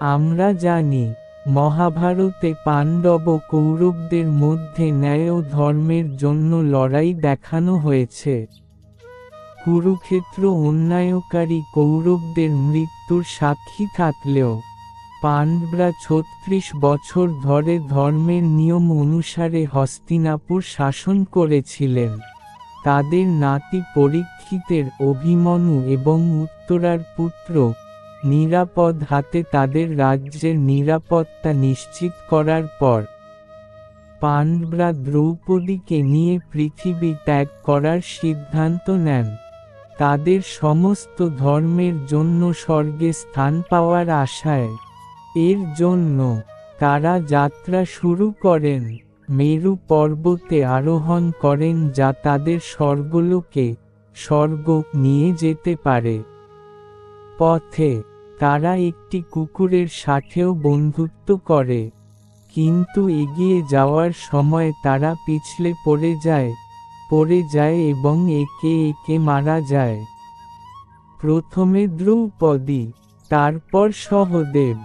আমরা জানি, মহাভারতে পাণ্ডব ও কৌরবদের মধ্যে ন্যায় ও ধর্মের জন্য লড়াই দেখানো হয়েছে। কুরুক্ষেত্র অন্যায়কারী কৌরবদের মৃত্যুর সাক্ষী থাকলেও পাণ্ডবরা ৩৬ বছর ধরে ধর্মের নিয়ম অনুসারে হস্তিনাপুর শাসন করেছিলেন। তাদের নাতি পরীক্ষিতের অভিমন্যু এবং উত্তরার পুত্র নিরাপদ হাতে তাদের রাজ্যের নিরাপত্তা নিশ্চিত করার পর পাণ্ডবরা দ্রৌপদীকে নিয়ে পৃথিবী ত্যাগ করার সিদ্ধান্ত নেন। তাদের সমস্ত ধর্মের জন্য স্বর্গে স্থান পাওয়ার আশায়। এর জন্য তারা যাত্রা শুরু করেন, মেরু পর্বতে আরোহণ করেন যা তাদের স্বর্গলোকে স্বর্গ নিয়ে যেতে পারে। পথে তারা একটি কুকুরের সাথেও বন্ধুত্ব করে, কিন্তু এগিয়ে যাওয়ার সময় তারা পিছলে পড়ে যায় এবং একে একে মারা যায়। প্রথমে দ্রৌপদী, তারপর সহদেব,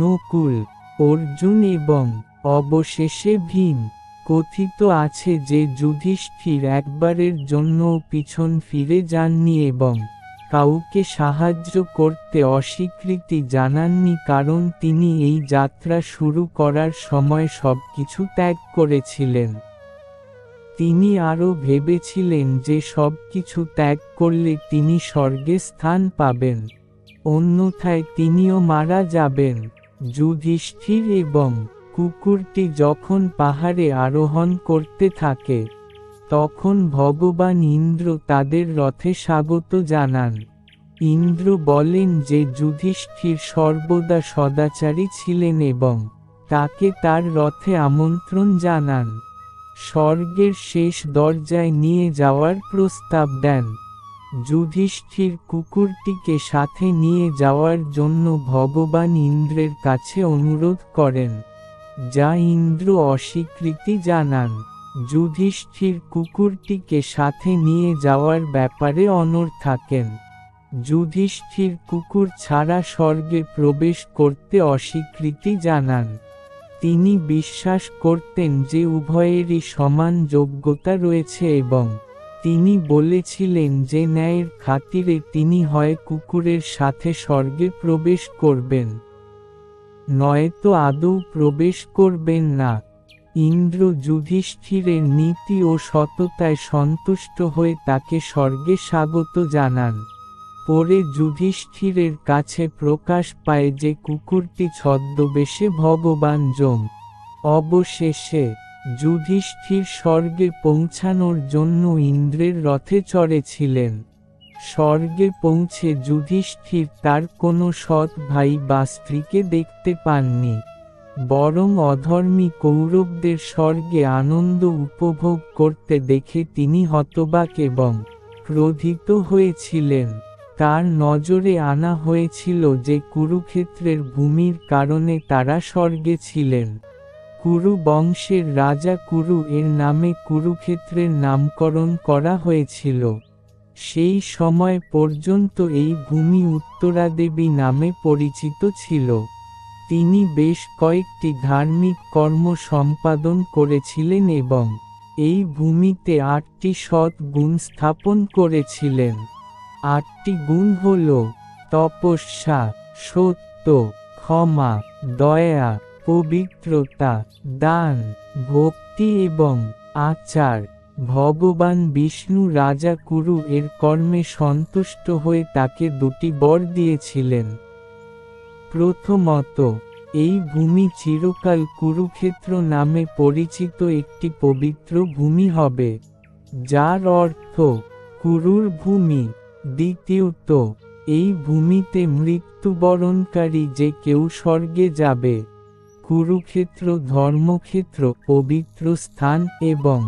নকুল, অর্জুন এবং অবশেষে ভীম। কথিত আছে যে যুধিষ্ঠির একবারের জন্যও পিছন ফিরে যাননি এবং কাউকে সাহায্য করতে অস্বীকৃতি জানাননি, কারণ তিনি এই যাত্রা শুরু করার সময় সবকিছু ত্যাগ করেছিলেন। তিনি আরও ভেবেছিলেন যে সবকিছু ত্যাগ করলে তিনি স্বর্গে স্থান পাবেন, অন্যথায় তিনিও মারা যাবেন। যুধিষ্ঠির এবং কুকুরটি যখন পাহাড়ে আরোহণ করতে থাকে, তখন ভগবান ইন্দ্র তাদের রথে স্বাগত জানান। ইন্দ্র বলেন যে যুধিষ্ঠির সর্বদা সদাচারী ছিলেন এবং তাকে তার রথে আমন্ত্রণ জানান। স্বর্গের শেষ দরজায় নিয়ে যাওয়ার প্রস্তাব দেন। যুধিষ্ঠির কুকুরটিকে সাথে নিয়ে যাওয়ার জন্য ভগবান ইন্দ্রের কাছে অনুরোধ করেন, যা ইন্দ্র অস্বীকৃতি জানান। যুধিষ্ঠির কুকুরটিকে সাথে নিয়ে যাওয়ার ব্যাপারে অনড় থাকেন। যুধিষ্ঠির কুকুর ছাড়া স্বর্গে প্রবেশ করতে অস্বীকৃতি জানান। তিনি বিশ্বাস করতেন যে উভয়েরই সমান যোগ্যতা রয়েছে এবং তিনি বলেছিলেন যে ন্যায়ের খাতিরে তিনি হয় কুকুরের সাথে স্বর্গে প্রবেশ করবেন, নয়তো আদৌ প্রবেশ করবেন না। ইন্দ্র যুধিষ্ঠিরের নীতি ও সততায় সন্তুষ্ট হয়ে তাকে স্বর্গে স্বাগত জানান। পরে যুধিষ্ঠিরের কাছে প্রকাশ পায় যে কুকুরটি ছদ্মবেশে ভগবান যম। অবশেষে যুধিষ্ঠির স্বর্গে পৌঁছানোর জন্য ইন্দ্রের রথে চড়েছিলেন। স্বর্গে পৌঁছে যুধিষ্ঠির তার কোনো সৎ ভাই বা স্ত্রীকে দেখতে পাননি, বরং অধর্মী কৌরবদের স্বর্গে আনন্দ উপভোগ করতে দেখে তিনি হতবাক এবং ক্রোধিত হয়েছিলেন। তার নজরে আনা হয়েছিল যে কুরুক্ষেত্রের ভূমির কারণে তারা স্বর্গে ছিলেন। কুরু বংশের রাজা কুরু এর নামে কুরুক্ষেত্রের নামকরণ করা হয়েছিল। সেই সময় পর্যন্ত এই ভূমি উত্তরাদেবী নামে পরিচিত ছিল। তিনি বেশ কয়েকটি ধার্মিক কর্ম সম্পাদন করেছিলেন এবং এই ভূমিতে ৮টি সৎ গুণ স্থাপন করেছিলেন। ৮টি গুণ হল তপস্যা, সত্য, ক্ষমা, দয়া, পবিত্রতা, দান, ভক্তি এবং আচার। ভগবান বিষ্ণু রাজা কুরু এর কর্মে সন্তুষ্ট হয়ে তাকে ২টি বর দিয়েছিলেন। প্রথমত, এই ভূমি চিরকাল কুরুক্ষেত্র নামে পরিচিত একটি পবিত্র ভূমি হবে, যার অর্থ কুরুর ভূমি। দ্বিতীয়ত, এই ভূমিতে মৃত্যুবরণকারী যে কেউ স্বর্গে যাবে। কুরুক্ষেত্র ধর্মক্ষেত্র, পবিত্র স্থান এবং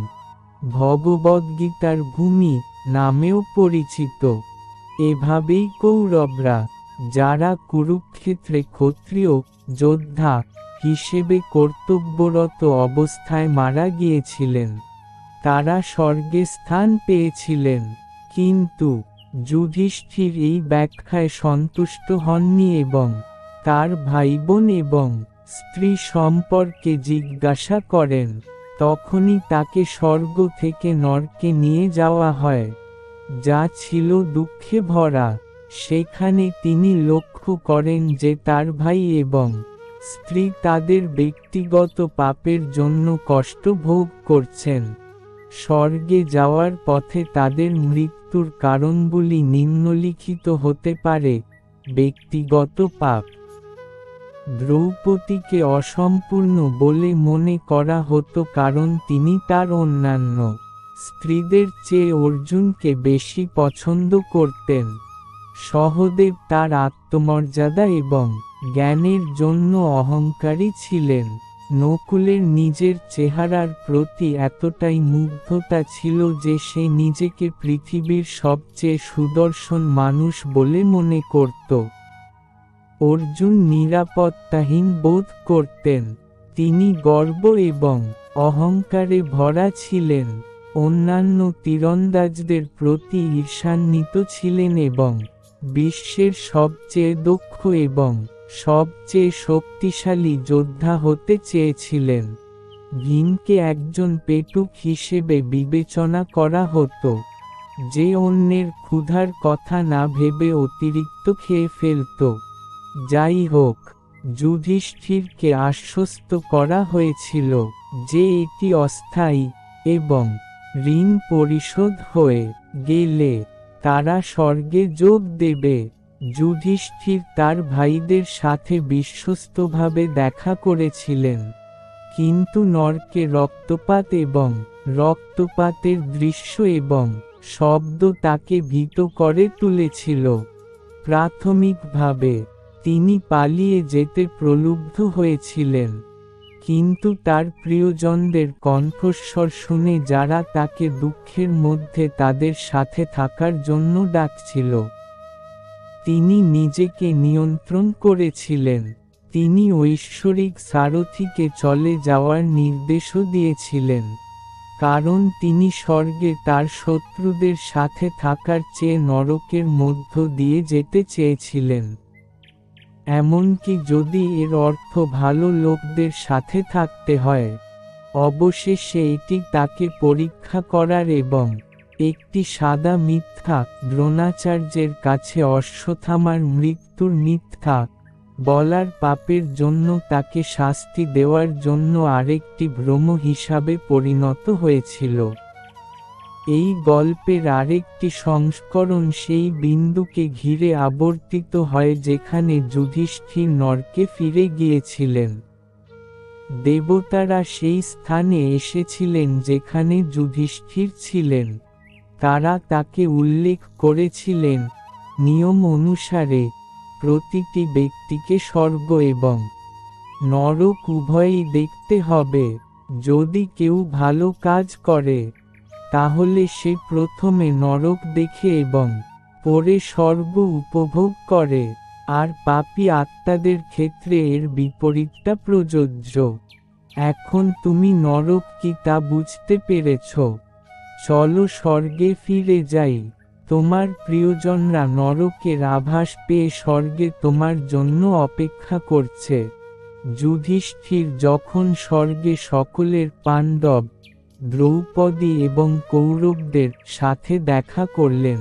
ভগবদ্গীতার ভূমি নামেও পরিচিত। এভাবেই কৌরবরা, যারা কুরুক্ষেত্রে ক্ষত্রিয় যোদ্ধা হিসেবে কর্তব্যরত অবস্থায় মারা গিয়েছিলেন, তারা স্বর্গে স্থান পেয়েছিলেন। কিন্তু যুধিষ্ঠির এই ব্যাখ্যায় সন্তুষ্ট হননি এবং তার ভাইবোন এবং স্ত্রী সম্পর্কে জিজ্ঞাসা করেন। তখনই তাকে স্বর্গ থেকে নরকে নিয়ে যাওয়া হয়, যা ছিল দুঃখে ভরা। সেখানে তিনি লক্ষ্য করেন যে তার ভাই এবং স্ত্রী তাদের ব্যক্তিগত পাপের জন্য কষ্ট ভোগ করছেন। স্বর্গে যাওয়ার পথে তাদের মৃত্যুর কারণগুলি নিম্নলিখিত হতে পারে: ব্যক্তিগত পাপ। দ্রৌপদীকে অসম্পূর্ণ বলে মনে করা হতো কারণ তিনি তার অন্যান্য স্ত্রীদের চেয়ে অর্জুনকে বেশি পছন্দ করতেন। সহদেব তার আত্মমর্যাদা এবং জ্ঞানের জন্য অহংকারী ছিলেন। নকুলের নিজের চেহারার প্রতি এতটাই মুগ্ধতা ছিল যে সে নিজেকে পৃথিবীর সবচেয়ে সুদর্শন মানুষ বলে মনে করত। অর্জুন নিরাপত্তাহীন বোধ করতেন। তিনি গর্ব এবং অহংকারে ভরা ছিলেন। অন্যান্য তীরন্দাজদের প্রতি ঈর্ষান্বিত ছিলেন এবং বিশ্বের সবচেয়ে দক্ষ এবং সবচেয়ে শক্তিশালী যোদ্ধা হতে চেয়েছিলেন। ভীমকে একজন পেটুক হিসেবে বিবেচনা করা হতো, যে অন্যের ক্ষুধার কথা না ভেবে অতিরিক্ত খেয়ে ফেলত। যাই হোক, যুধিষ্ঠিরকে আশ্বস্ত করা হয়েছিল যে এটি অস্থায়ী এবং ঋণ পরিশোধ হয়ে গেলে তারা স্বর্গে যোগ দেবে। যুধিষ্ঠির তার ভাইদের সাথে বিশ্বস্তভাবে দেখা করেছিলেন, কিন্তু নরকে রক্তপাত এবং রক্তপাতের দৃশ্য এবং শব্দ তাকে ভীত করে তুলেছিল। প্রাথমিকভাবে তিনি পালিয়ে যেতে প্রলুব্ধ হয়েছিলেন, কিন্তু তার প্রিয়জনদের কণ্ঠস্বর শুনে যারা তাকে দুঃখের মধ্যে তাদের সাথে থাকার জন্য ডাকছিল, তিনি নিজেকে নিয়ন্ত্রণ করেছিলেন। তিনি ঐশ্বরিক সারথীকে চলে যাওয়ার নির্দেশও দিয়েছিলেন, কারণ তিনি স্বর্গে তার শত্রুদের সাথে থাকার চেয়ে নরকের মধ্য দিয়ে যেতে চেয়েছিলেন। এমনকি যদি এর অর্থ ভালো লোকদের সাথে থাকতে হয়। অবশেষে এটি তাকে পরীক্ষা করার এবং একটি সাদা মিথ্যা দ্রোণাচার্যের কাছে অশ্বত্থামার মৃত্যুর মিথ্যা বলার পাপের জন্য তাকে শাস্তি দেওয়ার জন্য আরেকটি ভ্রম হিসাবে পরিণত হয়েছিল। এই গল্পের আরেকটি সংস্করণ সেই বিন্দুকে ঘিরে আবর্তিত হয় যেখানে যুধিষ্ঠির নরকে ফিরে গিয়েছিলেন। দেবতারা সেই স্থানে এসেছিলেন যেখানে যুধিষ্ঠির ছিলেন। তারা তাকে উল্লেখ করেছিলেন, নিয়ম অনুসারে প্রতিটি ব্যক্তিকে স্বর্গ এবং নরক উভয়ই দেখতে হবে। যদি কেউ ভালো কাজ করে, তাহলে সে প্রথমে নরক দেখে এবং পরে স্বর্গ উপভোগ করে, আর পাপী আত্মাদের ক্ষেত্রে এর বিপরীতটা প্রযোজ্য। এখন তুমি নরক কি তা বুঝতে পেরেছ? চলো স্বর্গে ফিরে যাই। তোমার প্রিয়জনরা নরকের আভাস পেয়ে স্বর্গে তোমার জন্য অপেক্ষা করছে। যুধিষ্ঠির যখন স্বর্গে সকলের পাণ্ডব, দ্রৌপদী এবং কৌরবদের সাথে দেখা করলেন,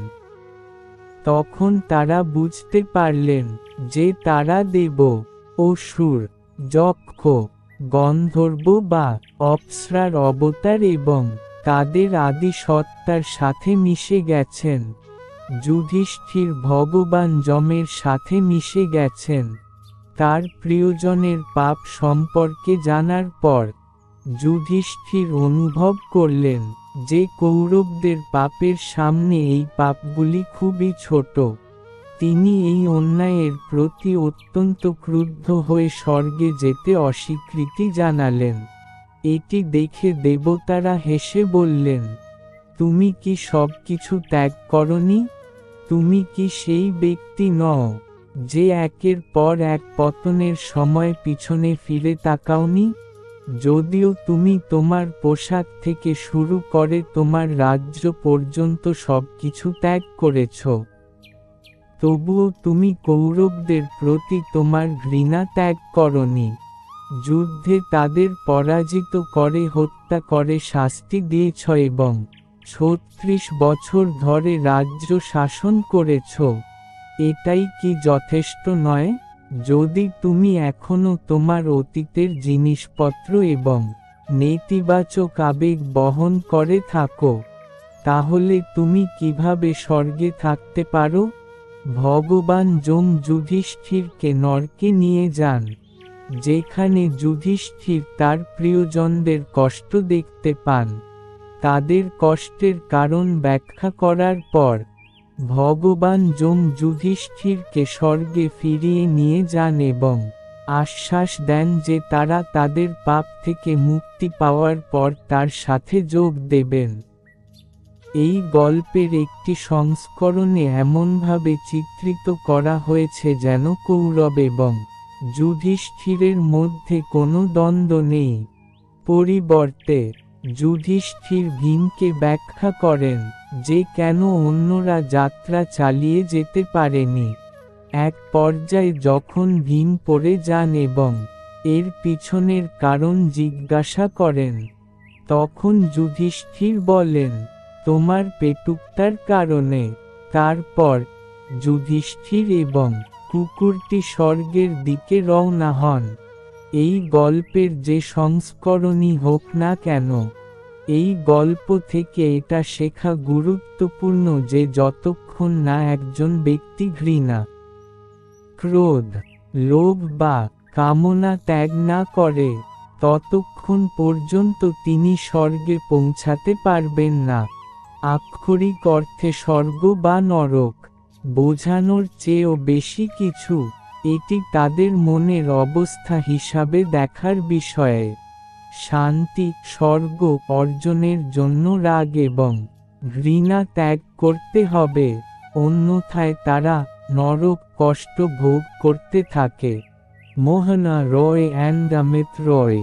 তখন তারা বুঝতে পারলেন যে তারা দেব, অসুর, যক্ষ, গন্ধর্ব বা অপ্সরার অবতার এবং তাদের আদি সত্তার সাথে মিশে গেছেন। যুধিষ্ঠির ভগবান যমের সাথে মিশে গেছেন। তার প্রিয়জনের পাপ সম্পর্কে জানার পর যুধিষ্ঠির অনুভব করলেন যে কৌরবদের পাপের সামনে এই পাপগুলি খুবই ছোট। তিনি এই অন্যায়ের প্রতি অত্যন্ত ক্রুদ্ধ হয়ে স্বর্গে যেতে অস্বীকৃতি জানালেন। এটি দেখে দেবতারা হেসে বললেন, তুমি কি সবকিছু ত্যাগ করনি? তুমি কি সেই ব্যক্তি নও যে একের পর এক পতনের সময় পিছনে ফিরে তাকাওনি? যদিও তুমি তোমার পোশাক থেকে শুরু করে তোমার রাজ্য পর্যন্ত সবকিছু ত্যাগ করেছ, তবুও তুমি কৌরবদের প্রতি তোমার ঘৃণা ত্যাগ করনি। যুদ্ধে তাদের পরাজিত করে হত্যা করে শাস্তি দিয়েছ এবং ৩৬ বছর ধরে রাজ্য শাসন করেছ। এটাই কি যথেষ্ট নয়? যদি তুমি এখনো তোমার অতীতের জিনিসপত্র এবং নেতিবাচক আবেগ বহন করে থাকো, তাহলে তুমি কিভাবে স্বর্গে থাকতে পারো? ভগবান যম যুধিষ্ঠিরকে নরকে নিয়ে যান, যেখানে যুধিষ্ঠির তার প্রিয়জনদের কষ্ট দেখতে পান। তাদের কষ্টের কারণ ব্যাখ্যা করার পর ভগবান যম যুধিষ্ঠিরকে স্বর্গে ফিরিয়ে নিয়ে যান এবং আশ্বাস দেন যে তারা তাদের পাপ থেকে মুক্তি পাওয়ার পর তার সাথে যোগ দেবেন। এই গল্পের একটি সংস্করণে এমনভাবে চিত্রিত করা হয়েছে যেন কৌরব এবং যুধিষ্ঠিরের মধ্যে কোনো দ্বন্দ্ব নেই। পরিবর্তে যুধিষ্ঠির ভীমকে ব্যাখ্যা করেন যে কেন অন্যরা যাত্রা চালিয়ে যেতে পারেনি। এক পর্যায়ে যখন ভীম পড়ে যান এবং এর পিছনের কারণ জিজ্ঞাসা করেন, তখন যুধিষ্ঠির বলেন, তোমার পেটুকতার কারণে। তারপর যুধিষ্ঠির এবং কুকুরটি স্বর্গের দিকে রওনা হন। এই গল্পের যে সংস্করণই হোক না কেন, এই গল্প থেকে এটা শেখা গুরুত্বপূর্ণ যে যতক্ষণ না একজন ব্যক্তি ঘৃণা, ক্রোধ, লোভ বা কামনা ত্যাগ না করে, ততক্ষণ পর্যন্ত তিনি স্বর্গে পৌঁছাতে পারবেন না। আক্ষরিক অর্থে স্বর্গ বা নরক বোঝানোর চেয়েও বেশি কিছু, এটি তাদের মনের অবস্থা হিসাবে দেখার বিষয়ে। শান্তি, স্বর্গ অর্জনের জন্য রাগ এবং ঘৃণা ত্যাগ করতে হবে, অন্যথায় তারা নরক কষ্ট ভোগ করতে থাকে। মোহনা রয় অ্যান্ড অমিত রয়।